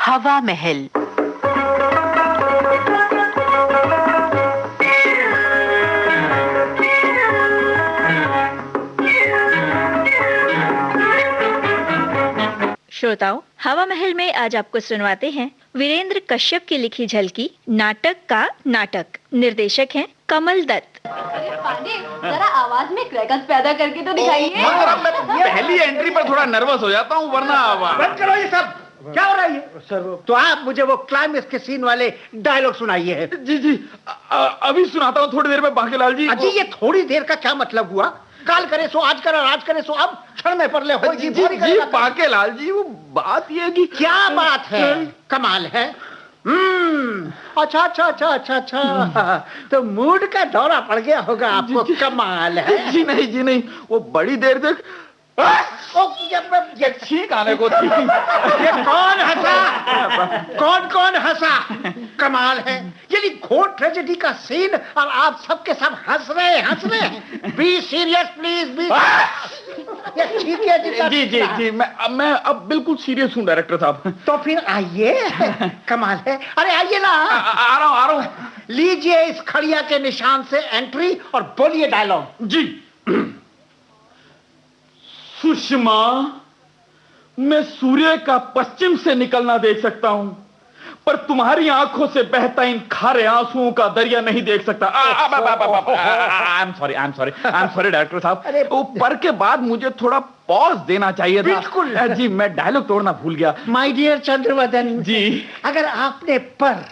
हवा महल। श्रोताओं, हवा महल में आज आपको सुनवाते हैं वीरेंद्र कश्यप की लिखी झलकी नाटक का नाटक। निर्देशक हैं कमल दत्त। पांडे, जरा आवाज में क्रैकर्स पैदा करके तो दिखाइए। मैं पहली एंट्री पर थोड़ा नर्वस हो जाता हूँ, वरना बंद करो ये सब। क्या हो रहा है सर? तो आप मुझे वो क्लाइमेक्स के सीन वाले डायलॉग सुनाइए। जी अभी सुनाता हूँ थोड़ी देर में बांकेलाल जी। अजी ये थोड़ी देर का क्या मतलब हुआ? काल करे सो आज करे, आज करे सो अब, क्षण में परले हो। जी बांकेलाल जी, वो बात ये कि क्या बात है? कमाल है। अच्छा। तो मूड का दौरा पड़ गया होगा आपको। कमाल है। जी नहीं, वो बड़ी देर तक ये छींक आने को थी। ये कौन हंसा? कमाल है। ये घोर ट्रेजेडी का सीन और आप सबके सब हंस रहे हैं। Be serious please, be. ये ठीक है जी मैं अब बिल्कुल सीरियस हूँ डायरेक्टर साहब। तो फिर आइए। कमाल है। अरे आइए ना। आ रहा हूँ। लीजिए इस खड़िया के निशान से एंट्री और बोलिए डायलॉग। जी। सुषमा, मैं सूर्य का पश्चिम से निकलना देख सकता हूं, पर तुम्हारी आंखों से बहता इन खारे आंसुओं का दरिया नहीं देख सकता। आई एम सॉरी डायरेक्टर साहब। ऊपर के बाद मुझे थोड़ा पॉज देना चाहिए था। बिल्कुल जी, मैं डायलॉग तोड़ना भूल गया। माय डियर चंद्रवदन जी, अगर आपने पर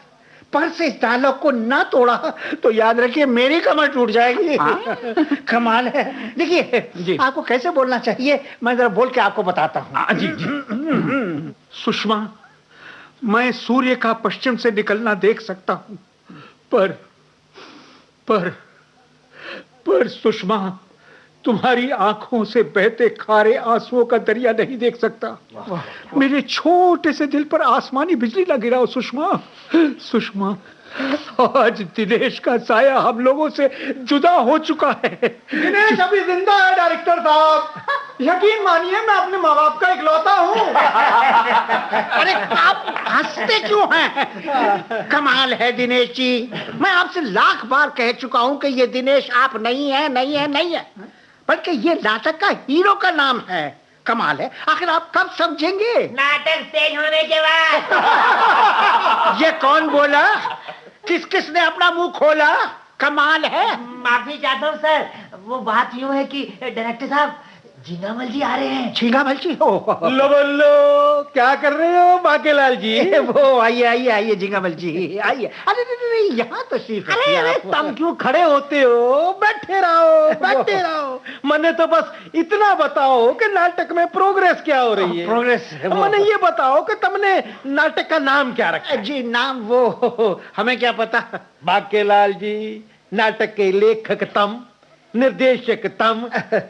से इस डायलॉग को ना तोड़ा तो याद रखिए मेरी कमर टूट जाएगी। कमाल है। देखिए आपको कैसे बोलना चाहिए, मैं जरा बोल के आपको बताता हूँ। जी। सुषमा, मैं सूर्य का पश्चिम से निकलना देख सकता हूँ, पर सुषमा, तुम्हारी आंखों से बहते खारे आंसुओं का दरिया नहीं देख सकता। मेरे छोटे से दिल पर आसमानी बिजली ना गिराओ सुषमा। आज दिनेश का साया हम लोगों से जुदा हो चुका है। दिनेश अभी जिंदा है डायरेक्टर साहब, यकीन मानिए मैं अपने माँ बाप का इकलौता हूँ। अरे आप हंसते क्यों हैं? कमाल है दिनेश जी, मैं आपसे लाख बार कह चुका हूँ कि ये दिनेश आप नहीं है, बल्कि ये नाटक का हीरो का नाम है। कमाल है। आखिर आप कब समझेंगे? नाटक स्टेज होने के बाद। ये कौन बोला? किसने अपना मुंह खोला? कमाल है। माफी चाहता हूँ सर, वो बात यूं है कि डायरेक्टर साहब झींगामल जी आ रहे हैं। झींगामल जी हो? लो क्या कर रहे हो बांकेलाल जी? वो आइए झींगामल जी आइए। अरे यहाँ तो सिर्फ अरे तुम क्यों खड़े होते हो? बैठे रहो। मैंने तो बस इतना बताओ कि नाटक में प्रोग्रेस क्या हो रही है। प्रोग्रेस मैंने ये बताओ कि तुमने नाटक का नाम क्या रखा? जी नाम वो हमें क्या पता। बांकेलाल जी, नाटक के लेखक तुम, निर्देशक तुम,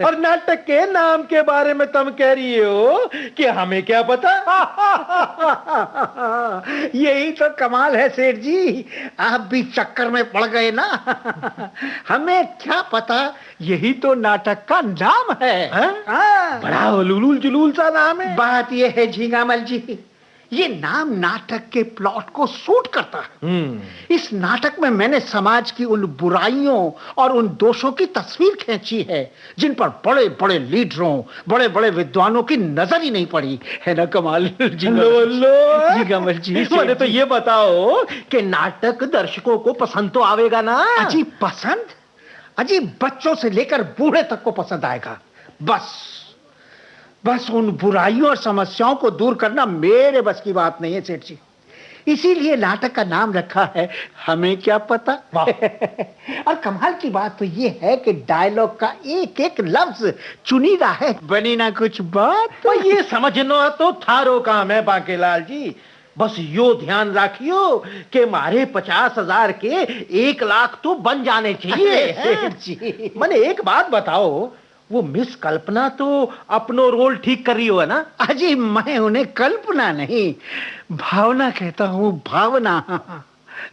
और नाटक के नाम के बारे में तुम कह रही हो कि हमें क्या पता। यही तो कमाल है सेठ जी, आप भी चक्कर में पड़ गए ना। हमें क्या पता, यही तो नाटक का नाम है। बड़ा उलूल जुलूल सा नाम है। बात यह है झींगामल जी, ये नाम नाटक के प्लॉट को सूट करता है। इस नाटक में मैंने समाज की उन बुराइयों और उन दोषों की तस्वीर खींची है जिन पर बड़े बड़े लीडरों, बड़े बड़े विद्वानों की नजर ही नहीं पड़ी है ना। कमाल जीगामल जी, मैंने तो ये बताओ कि नाटक दर्शकों को पसंद तो आवेगा ना? अजी पसंद? अजी बच्चों से लेकर बूढ़े तक को पसंद आएगा। बस उन बुराइयों और समस्याओं को दूर करना मेरे बस की बात नहीं है सेठ जी। इसीलिए नाटक का नाम रखा है हमें क्या पता। और कमाल की बात तो ये है कि डायलॉग का एक एक लफ्ज चुनीदा है, बनी ना कुछ बात। तो ये समझना तो थारो काम है बांकेलाल जी। बस यो ध्यान रखियो कि मारे 50,000 के 1 लाख तो बन जाने चाहिए। मैंने एक बात बताओ, वो मिस कल्पना तो अपनो रोल ठीक कर रही हो है ना? अजी मैं उन्हें कल्पना नहीं भावना कहता हूँ, भावना।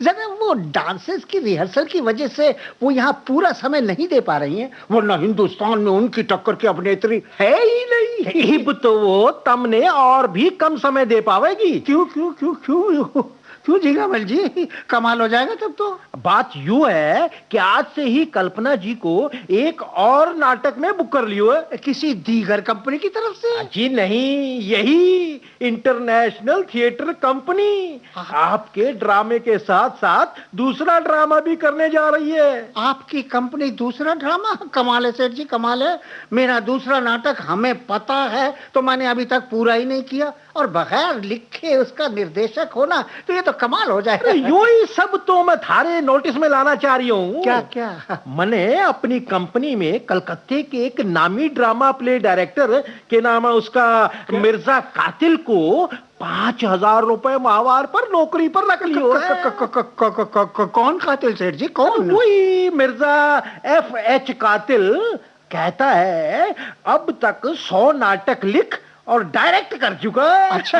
जरा वो डांसेस की रिहर्सल की वजह से वो यहाँ पूरा समय नहीं दे पा रही हैं, वरना हिंदुस्तान में उनकी टक्कर की अभिनेत्री है ही नहीं। अब तो वो तमने और भी कम समय दे पावेगी। क्यों क्यों क्यों क्यों क्यों झींगामल जी, कमाल हो जाएगा तब तो। बात यूं है कि आज से ही कल्पना जी को एक और नाटक में बुक कर लियो है। किसी दीगर कंपनी की तरफ से? जी नहीं, यही इंटरनेशनल थिएटर कंपनी आपके ड्रामे के साथ साथ दूसरा ड्रामा भी करने जा रही है। आपकी कंपनी दूसरा ड्रामा? कमाल है सेठ जी, कमाल है। मेरा दूसरा नाटक हमें पता है तो मैंने अभी तक पूरा ही नहीं किया, और बगैर लिखे उसका निर्देशक होना तो ये तो कमाल हो जाएगा। यूं ही सब तो मैं थारे नोटिस में लाना चाह रही हूँ। क्या क्या? मैंने अपनी कंपनी में कलकत्ते के एक नामी ड्रामा प्ले डायरेक्टर के नाम है उसका मिर्जा कातिल को 5,000 रुपए माहवार पर नौकरी पर रख लियो है। कौन कातिल सेठ जी, कौन? वही मिर्जा FH कातिल। कहता है अब तक 100 नाटक लिख और डायरेक्ट कर चुका है। अच्छा।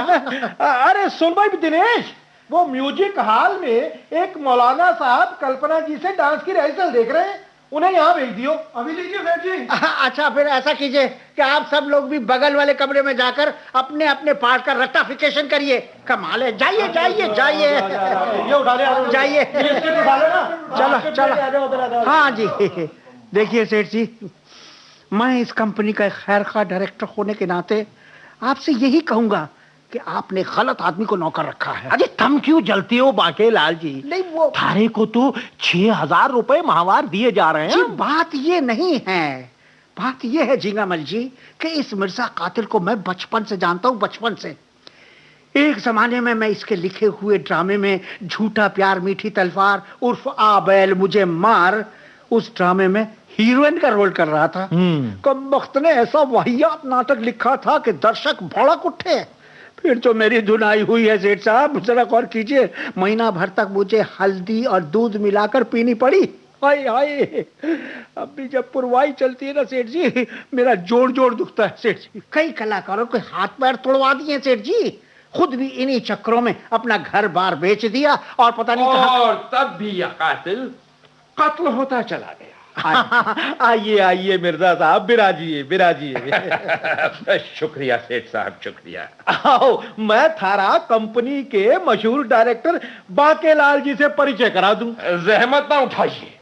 अरे सुन भाई दिनेश, वो म्यूजिक हॉल में एक मौलाना साहब कल्पना जी से डांस की रिहर्सल देख रहे हैं, उन्हें यहाँ भेज दियो। अभी लीजिए सेठ जी। अच्छा, फिर ऐसा कीजिए कि आप सब लोग भी बगल वाले कमरे में जाकर अपने अपने पार्ट का रट्टाफिकेशन करिए। कमाल है, जाइए जाइए जाइए, ये उठा ले, जाइए। चलो चलो। हाँ जी, देखिए सेठ जी, मैं इस कंपनी का खैरखा डायरेक्टर होने के नाते आपसे यही कहूंगा कि आपने गलत आदमी को नौकर रखा है। अरे तुम क्यों जलते हो बाके लाल जी? नहीं, वो थारे को तो 6,000 रुपए माहवार दिए जा रहे जी, हैं। बात ये नहीं है। बात ये है झींगामल जी कि इस मिर्जा कातिल को मैं बचपन से जानता हूँ, बचपन से। एक जमाने में मैं इसके लिखे हुए ड्रामे में झूठा प्यार मीठी तलवार उर्फ आ बैल मुझे मार, उस ड्रामे में हीरोइन का रोल कर रहा था। कम वक्त ने ऐसा वाहियात नाटक लिखा था कि दर्शक भड़क उठे। फिर तो मेरी धुनाई हुई है सेठ साहब, जरा गौर कीजिए। महीना भर तक मुझे हल्दी और दूध मिलाकर पीनी पड़ी। हाय हाय, अब भी जब पुरवाई चलती है ना सेठ जी, मेरा जोड़ जोड़ दुखता है सेठ जी। कई कलाकारों के हाथ पैर तोड़वा दिए सेठ जी, खुद भी इन्हीं चक्करों में अपना घर बार बेच दिया, और पता नहीं कहां। और तब भी यह कातिल कत्ल होता चला गया। आइए आइए मिर्जा साहब, बिराजिए बिराजिए। शुक्रिया सेठ साहब, शुक्रिया। आओ, मैं थारा कंपनी के मशहूर डायरेक्टर बाकेलाल जी से परिचय करा दूं। जहमत ना उठाइए,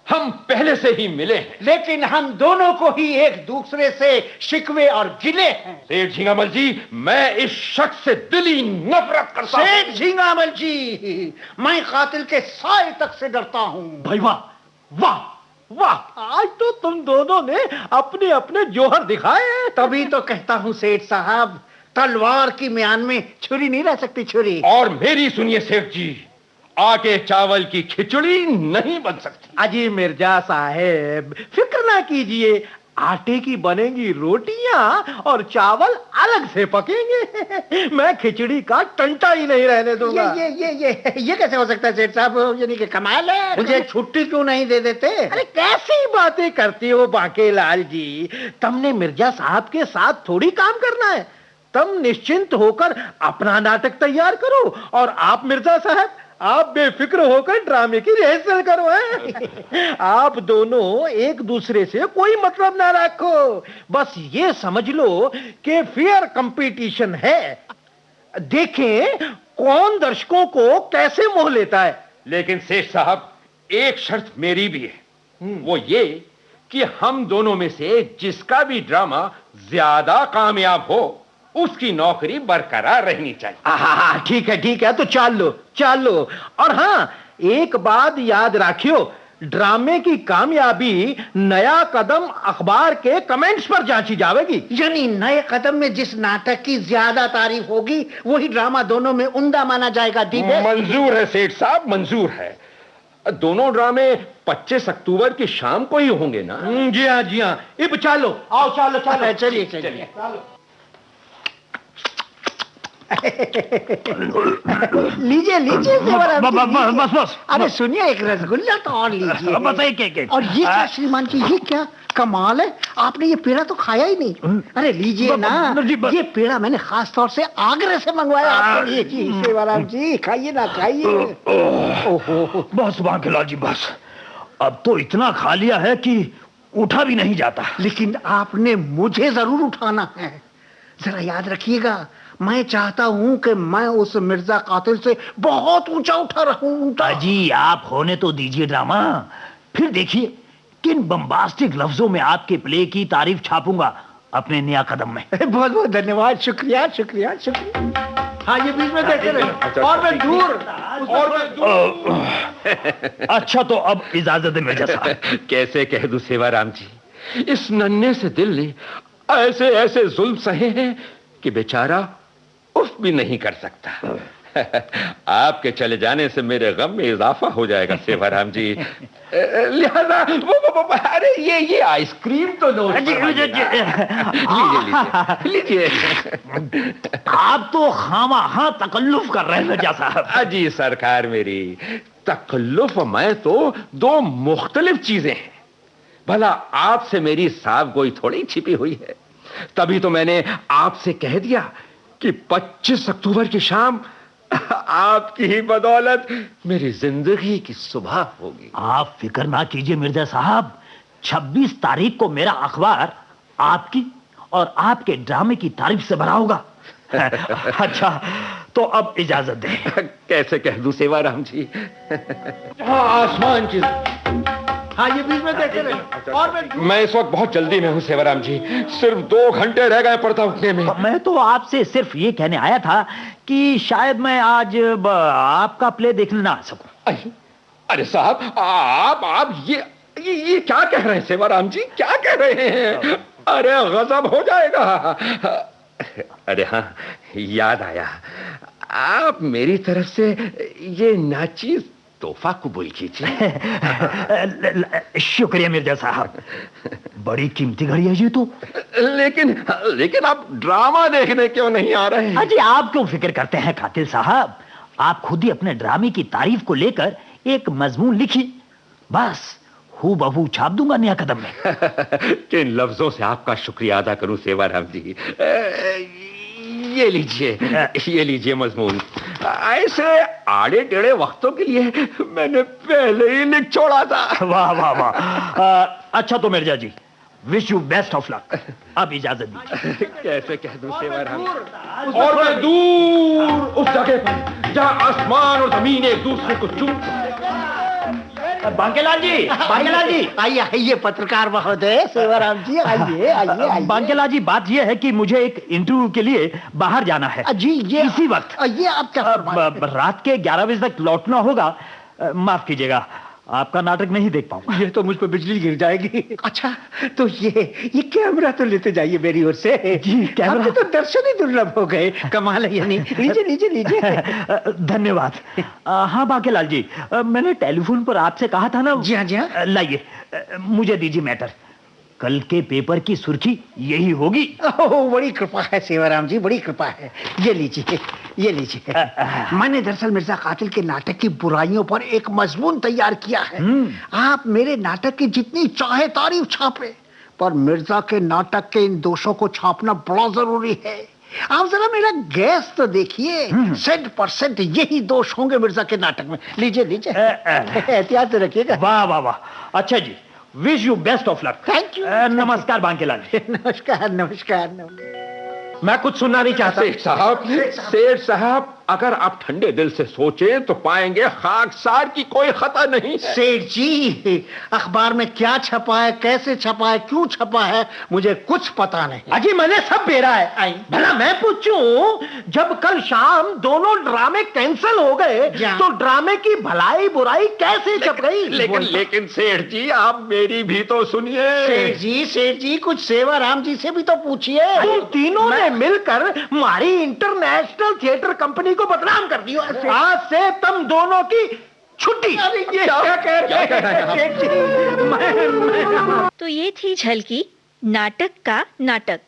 हम पहले से ही मिले हैं। लेकिन हम दोनों को ही एक दूसरे से शिकवे और गिले हैं। सेठ झिंगामल जी, मैं इस शख्स से दिली नफरत करता हूं। सेठ झिंगामल जी, मैं कातिल के साए तक से डरता हूं। भाई वाह वाह वाह, आज तो तुम दोनों ने अपने अपने जोहर दिखाए हैं। तभी तो कहता हूं सेठ साहब, तलवार की म्यान में छुरी नहीं रह सकती छुरी। और मेरी सुनिए सेठ जी, आटे चावल की खिचड़ी नहीं बन सकती। अजी मिर्जा साहेब, फिक्र ना कीजिए, आटे की बनेंगी रोटियां और चावल अलग से पकेंगे। मैं खिचड़ी का टंटा ही नहीं रहने दूंगा। ये कैसे हो सकता है सेठ साहब? यानी कि कमाल है। मुझे छुट्टी क्यों नहीं दे देते? अरे कैसी बातें करती हो बाकेलाल जी, तुमने मिर्जा साहब के साथ थोड़ी काम करना है। तुम निश्चिंत होकर अपना नाटक तैयार करो, और आप मिर्जा साहब, आप बेफिक्र होकर ड्रामे की रिहर्सल करो। है आप दोनों एक दूसरे से कोई मतलब ना रखो, बस ये समझ लो कि फेयर कंपटीशन है। देखें कौन दर्शकों को कैसे मोह लेता है। लेकिन सेठ साहब, एक शर्त मेरी भी है, वो ये कि हम दोनों में से जिसका भी ड्रामा ज्यादा कामयाब हो, उसकी नौकरी बरकरार रहनी चाहिए। ठीक है, तो चल लो। और हाँ, एक बात याद रखियो, ड्रामे की कामयाबी नया कदम अखबार के कमेंट्स पर जांची जाएगी। यानी नए कदम में जिस नाटक की ज्यादा तारीफ होगी वही ड्रामा दोनों में उम्दा माना जाएगा। मंजूर है सेठ साहब, मंजूर है। दोनों ड्रामे 25 अक्टूबर की शाम को ही होंगे ना? जी हाँ। अब चलो, आओ चलो चलिए। लीजिए बस। अरे सुनिए, एक रसगुल्ला तो और लीजिए। बताइए क्या। और ये क्या श्रीमान जी, ये क्या? कमाल है, आपने ये पेड़ा तो खाया ही नहीं। अरे लीजिए ना, ये पेड़ा मैंने खास तौर से आगरा से मंगवाया आपके लिए जी। सेवाराम जी खाइए ना, खाइए। ओहो, बस बांकेलाल जी बस, अब तो इतना खा लिया है कि उठा भी नहीं जाता। लेकिन आपने मुझे जरूर उठाना है। जरा याद रखिएगा, मैं चाहता हूं कि मैं उस मिर्जा कातिल से बहुत ऊंचा उठा रहूं। अजी आप होने तो दीजिए ड्रामा, फिर देखिए किन बम्बास्टिक लफ्जों में आपके प्ले की तारीफ छापूंगा अपने नया कदम में। बहुत बहुत धन्यवाद, शुक्रिया शुक्रिया शुक्रिया। हाँ ये बीच में देखते रहे। और मैं दूर। अच्छा तो अब इजाजत है मिर्जा साहब। कैसे कह दूं सेवाराम जी, इस नन्हे से दिल ने ऐसे ऐसे जुल्म सहे हैं कि बेचारा उफ भी नहीं कर सकता। आपके चले जाने से मेरे गम में इजाफा हो जाएगा सेवाराम जी। लिहाजा अरे ये आइसक्रीम तो लो। लीजिए। आप तो खामा तकल्लुफ कर रहे हैं मिर्जा साहब। अजी सरकार मेरी, तकल्लुफ मैं तो दो मुख्तलिफ चीजें हैं। भला आपसे मेरी साहबगोई थोड़ी छिपी हुई है। तभी तो मैंने आपसे कह दिया कि 25 अक्टूबर की शाम आपकी ही बदौलत मेरी जिंदगी की सुबह होगी। आप फिक्र ना कीजिए मिर्जा साहब, 26 तारीख को मेरा अखबार आपकी और आपके ड्रामे की तारीफ से भरा होगा। अच्छा तो अब इजाजत दें। कैसे कह दूं सेवाराम जी। हाँ आसमान की। हाँ ये बीच में देखते रहे। और मैं इस वक्त बहुत जल्दी में हूँ सेवाराम जी, सिर्फ 2 घंटे रह गए पर्दा उठने में। मैं तो आपसे सिर्फ ये कहने आया था कि शायद मैं आज आपका प्ले देखने ना आ सकूं। अरे साहब आप ये क्या कह रहे हैं सेवाराम जी, क्या कह रहे हैं? अरे गजब हो जाएगा। अरे हाँ याद आया, आप मेरी तरफ से ये नाचीज तोहफा कबूल कीजिए। शुक्रिया मिर्जा साहब, बड़ी कीमती घड़ी है ये तो। लेकिन आप ड्रामा देखने क्यों नहीं आ रहे हैं? अजी आप क्यों फिक्र करते हैं कातिल साहब, आप खुद ही अपने ड्रामे की तारीफ को लेकर एक मजमून लिखिए, बस हूबहू छाप दूंगा नया कदम में। किन लफ्जों से आपका शुक्रिया अदा करूं सेवाराम जी। ये लीजिए मजमून। ऐसे आड़े टेढ़े वक्तों के लिए मैंने पहले ही लिख छोड़ा था। वाह वाह वाह। अच्छा तो Mirza ji, wish you best of luck. अब इजाजत दीजिए। कैसे कह दूं सेवाराम। और मैं दूर उस जगह पर जहां आसमान और जमीन एक दूसरे को चूमते। बांकेलाल जी आइए आइए पत्रकार महोदय, सेवाराम जी आइए आइए आइए। बांकेलाल जी बात यह है कि मुझे एक इंटरव्यू के लिए बाहर जाना है जी। ये इसी वक्त ये आप क्या रात के 11 बजे तक लौटना होगा। माफ कीजिएगा, आपका नाटक नहीं देख पाऊंगा। ये तो मुझ पर बिजली गिर जाएगी। अच्छा तो ये कैमरा तो लेते जाइए मेरी ओर से। जी कैमरा तो दर्शन ही दुर्लभ हो गए, कमाल है। यानी लीजिए। धन्यवाद। हाँ बांकेलाल जी, मैंने टेलीफोन पर आपसे कहा था ना। जी हाँ। लाइए मुझे दीजिए मैटर, कल के पेपर की सुर्खी यही होगी। बड़ी कृपा है सेवाराम जी, बड़ी कृपा है। ये लीजिए। मैंने दरअसल मिर्जा कातिल के नाटक की बुराइयों पर एक मजमून तैयार किया है। आप मेरे नाटक की जितनी चाहे तारीफ छापे, पर मिर्जा के नाटक के इन दोषों को छापना बड़ा जरूरी है। आप जरा मेरा गैस तो देखिए, 100% यही दोष होंगे मिर्जा के नाटक में। लीजिए एहतियात से रखिएगा। वाह वाह वाह। अच्छा जी, wish you best of luck. Thank you. नमस्कार बांकेलाल। नमस्कार। मैं कुछ सुनना नहीं चाहता। सेठ साहब अगर आप ठंडे दिल से सोचें तो पाएंगे खाकसार की कोई खता नहीं। सेठ जी, अखबार में क्या छपा है, कैसे छपा है, क्यों छपा है, मुझे कुछ पता नहीं। अजी मैंने सब बेरा है। भला मैं पूछूं, जब कल शाम दोनों ड्रामे कैंसिल हो गए तो ड्रामे की भलाई बुराई कैसे छप गई? लेकिन सेठ जी आप मेरी भी तो सुनिए। सेठ जी कुछ सेवाराम जी से भी तो पूछिए। तुम तीनों ने मिलकर हमारी इंटरनेशनल थिएटर कंपनी को बदनाम कर दिया। आज से तुम दोनों की छुट्टी। ये क्या कह रहे हैं? तो ये थी झलकी नाटक का नाटक।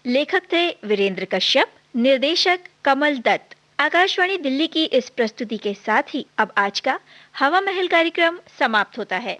लेखक थे वीरेंद्र कश्यप, निर्देशक कमल दत्त। आकाशवाणी दिल्ली की इस प्रस्तुति के साथ ही अब आज का हवा महल कार्यक्रम समाप्त होता है।